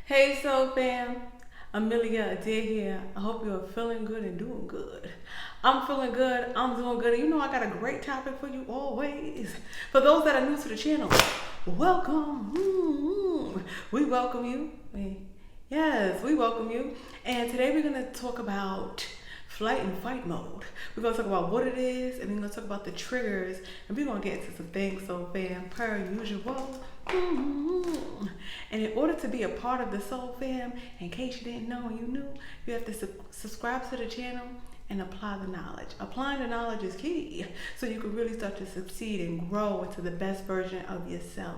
Hey Soul Fam, Amelia Adair here. I hope you're feeling good and doing good. I'm feeling good, I'm doing good. And you know I got a great topic for you always. For those that are new to the channel, welcome. We welcome you. Yes, we welcome you. And today we're going to talk about flight and fight mode. We're going to talk about what it is, and we're going to talk about the triggers, and we're going to get into some things, so fam, per usual. And in order to be a part of the Soul Fam, in case you didn't know and you knew, you have to subscribe to the channel and apply the knowledge. Applying the knowledge is key, so you can really start to succeed and grow into the best version of yourself.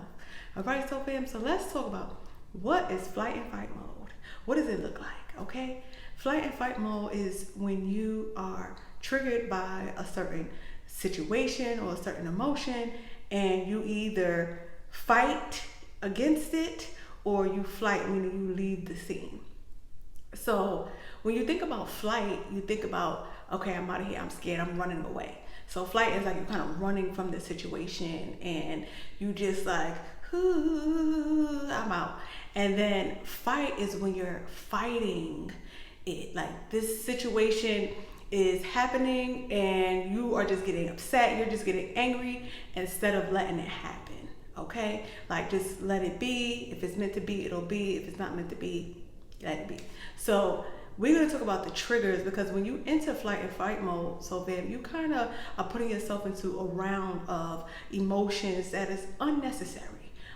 All right, Soul Fam, so let's talk about what is flight and fight mode. What does it look like, okay? Flight and fight mode is when you are triggered by a certain situation or a certain emotion, and you either fight against it or you flight, meaning you leave the scene. So when you think about flight, you think about, okay, I'm out of here, I'm scared, I'm running away. So flight is like you're kind of running from the situation and you just like, I'm out. And then fight is when you're fighting it. Like this situation is happening and you are just getting upset, you're just getting angry instead of letting it happen. Okay? Like just let it be. If it's meant to be, it'll be. If it's not meant to be, let it be. So we're going to talk about the triggers, because when you enter flight and fight mode, so then you kind of are putting yourself into a round of emotions that is unnecessary.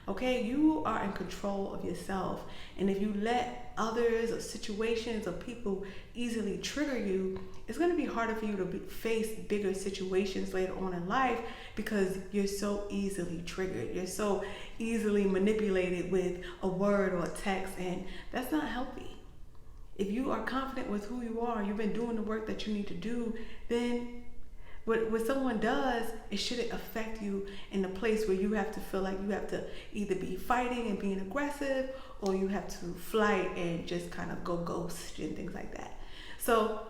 Okay, you are in control of yourself, and if you let others or situations or people easily trigger you, it's going to be harder for you to face bigger situations later on in life, because you're so easily triggered. You're so easily manipulated with a word or a text, and that's not healthy. If you are confident with who you are, you've been doing the work that you need to do, then what someone does, it shouldn't affect you in the place where you have to feel like you have to either be fighting and being aggressive, or you have to flight and just kind of go ghost and things like that. So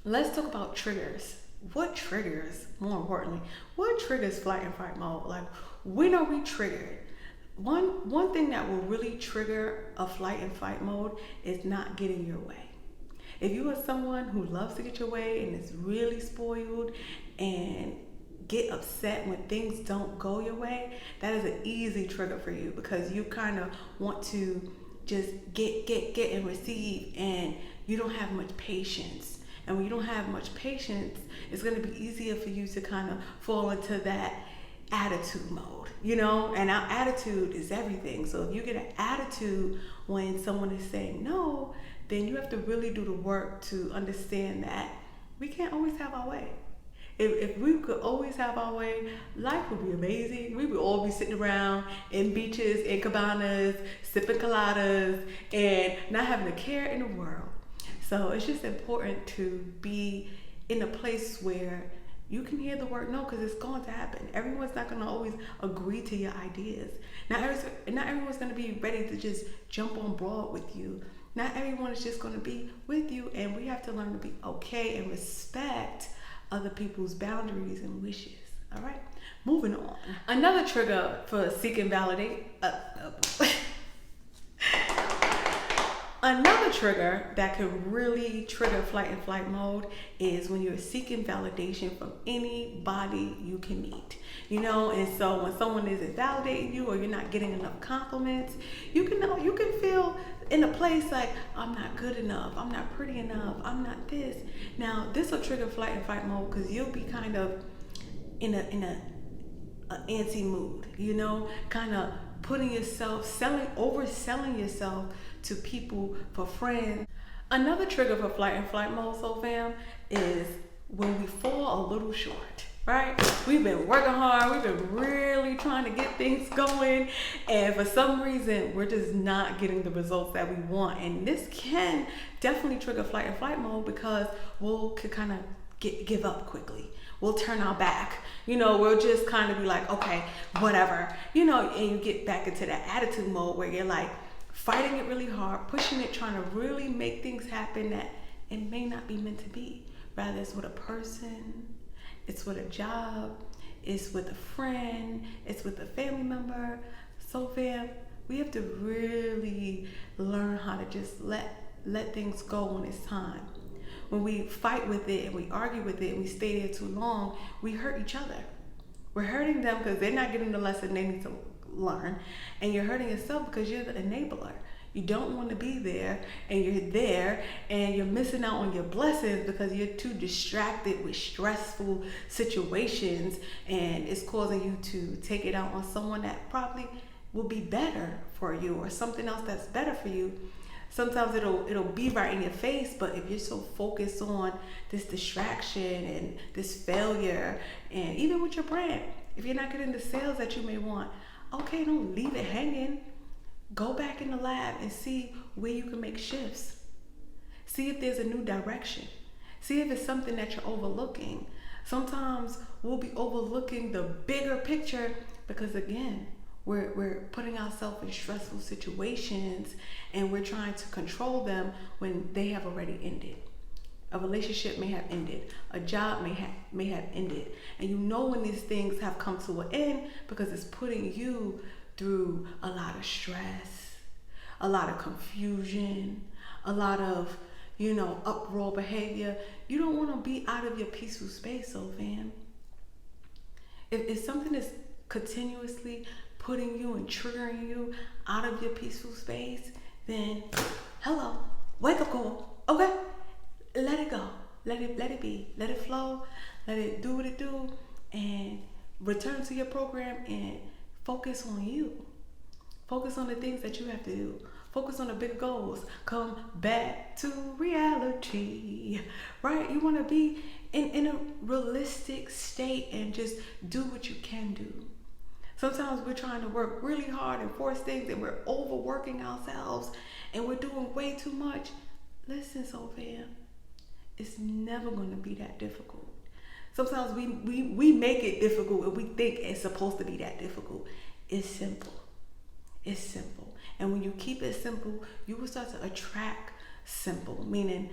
let's talk about triggers. What triggers, more importantly, what triggers flight and fight mode? Like, when are we triggered? One thing that will really trigger a flight and fight mode is not getting your way. If you are someone who loves to get your way and is really spoiled and get upset when things don't go your way, that is an easy trigger for you, because you kind of want to just get and receive, and you don't have much patience. And when you don't have much patience, it's going to be easier for you to kind of fall into that attitude mode, you know, and our attitude is everything. So if you get an attitude when someone is saying no, then you have to really do the work to understand that we can't always have our way. If we could always have our way, life would be amazing. We would all be sitting around in beaches, in cabanas, sipping coladas, and not having a care in the world. So it's just important to be in a place where you can hear the word no, because it's going to happen. Everyone's not going to always agree to your ideas. Not everyone's going to be ready to just jump on board with you. Not everyone is just going to be with you, and we have to learn to be okay and respect other people's boundaries and wishes. All right, moving on. Another trigger for seeking validate. Another trigger that can really trigger flight and flight mode is when you're seeking validation from anybody you can meet. You know, and so when someone isn't validating you, or you're not getting enough compliments, you can feel in a place like, I'm not good enough, I'm not pretty enough, I'm not this. Now, this will trigger flight and fight mode, because you'll be kind of in a antsy mood, you know, kind of putting yourself, overselling yourself to people, for friends. Another trigger for flight and flight mode, so fam, is when we fall a little short, right? We've been working hard, we've been really trying to get things going, and for some reason, we're just not getting the results that we want. And this can definitely trigger flight and flight mode, because could kind of give up quickly. We'll turn our back. You know, we'll just kind of be like, okay, whatever. You know, and you get back into that attitude mode where you're like fighting it really hard, pushing it, trying to really make things happen that it may not be meant to be. Rather, it's with a person, it's with a job, it's with a friend, it's with a family member. So fam, we have to really learn how to just let things go when it's time. When we fight with it and we argue with it and we stay there too long, we hurt each other. We're hurting them because they're not getting the lesson they need to learn, and you're hurting yourself because you're the enabler. You don't want to be there, and you're there, and you're missing out on your blessings because you're too distracted with stressful situations, and it's causing you to take it out on someone that probably will be better for you, or something else that's better for you. Sometimes it'll be right in your face, but if you're so focused on this distraction and this failure, and even with your brand, if you're not getting the sales that you may want, okay, don't leave it hanging. Go back in the lab and see where you can make shifts. See if there's a new direction. See if it's something that you're overlooking. Sometimes we'll be overlooking the bigger picture because, again, we're putting ourselves in stressful situations and we're trying to control them when they have already ended. A relationship may have ended. A job may have ended. And you know when these things have come to an end because it's putting you through a lot of stress, a lot of confusion, a lot of, uproar behavior. You don't want to be out of your peaceful space, so fam. If something is continuously putting you and triggering you out of your peaceful space, then hello, wake up call. Okay, let it go. Let it be. Let it flow. Let it do what it do, and return to your program and focus on you. Focus on the things that you have to do. Focus on the big goals. Come back to reality, right? You want to be in a realistic state and just do what you can do. Sometimes we're trying to work really hard and force things, and we're overworking ourselves, and we're doing way too much. Listen, Sophia, it's never going to be that difficult. Sometimes we make it difficult and we think it's supposed to be that difficult. It's simple. It's simple. And when you keep it simple, you will start to attract simple. Meaning,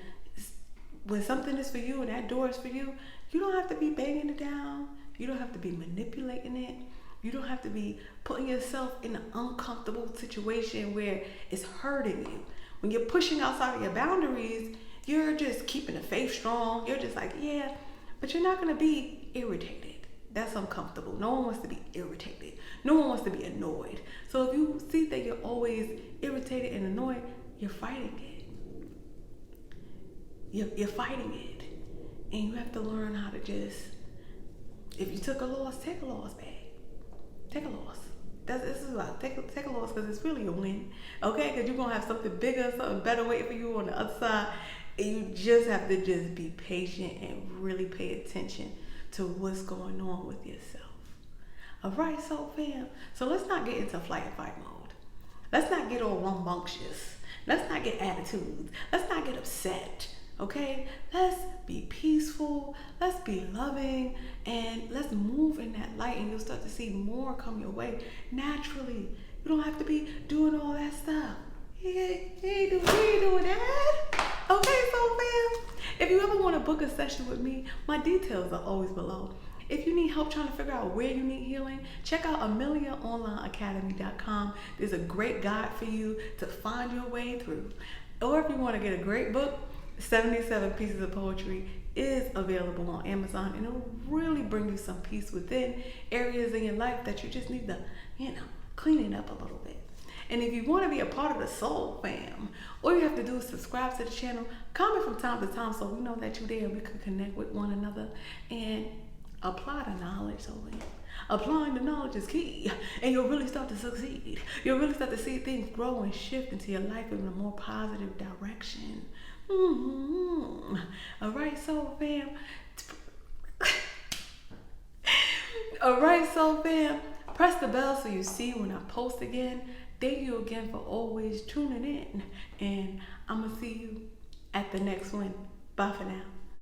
when something is for you and that door is for you, you don't have to be banging it down. You don't have to be manipulating it. You don't have to be putting yourself in an uncomfortable situation where it's hurting you. When you're pushing outside of your boundaries, you're just keeping the faith strong. You're just like, yeah, but you're not going to be irritated. That's uncomfortable. No one wants to be irritated. No one wants to be annoyed. So if you see that you're always irritated and annoyed, you're fighting it. You're fighting it. And you have to learn how to just, if you took a loss, take a loss, babe. Take a loss. This is about take a loss because it's really a win. Okay? Because you're going to have something bigger, something better waiting for you on the other side. And you just have to just be patient and really pay attention to what's going on with yourself. All right, so fam. So let's not get into flight and fight mode. Let's not get all rambunctious. Let's not get attitudes. Let's not get upset. Okay? Let's be peaceful. Let's be loving. And let's move in that light, and you'll start to see more come your way naturally. You don't have to be doing all that stuff. You ain't doing that. Okay, so fam. If you ever want to book a session with me, my details are always below. If you need help trying to figure out where you need healing, check out AmeliaOnlineAcademy.com. There's a great guide for you to find your way through. Or if you want to get a great book, 77 Pieces of Poetry is available on Amazon, and it'll really bring you some peace within areas in your life that you just need to, clean it up a little bit. And if you want to be a part of the Soul Fam, all you have to do is subscribe to the channel, comment from time to time so we know that you're there and we can connect with one another, and apply the knowledge. So applying the knowledge is key, and you'll really start to succeed. You'll really start to see things grow and shift into your life in a more positive direction. All right, Soul Fam. All right, Soul Fam. Press the bell so you see when I post again. Thank you again for always tuning in, and I'm going to see you at the next one. Bye for now.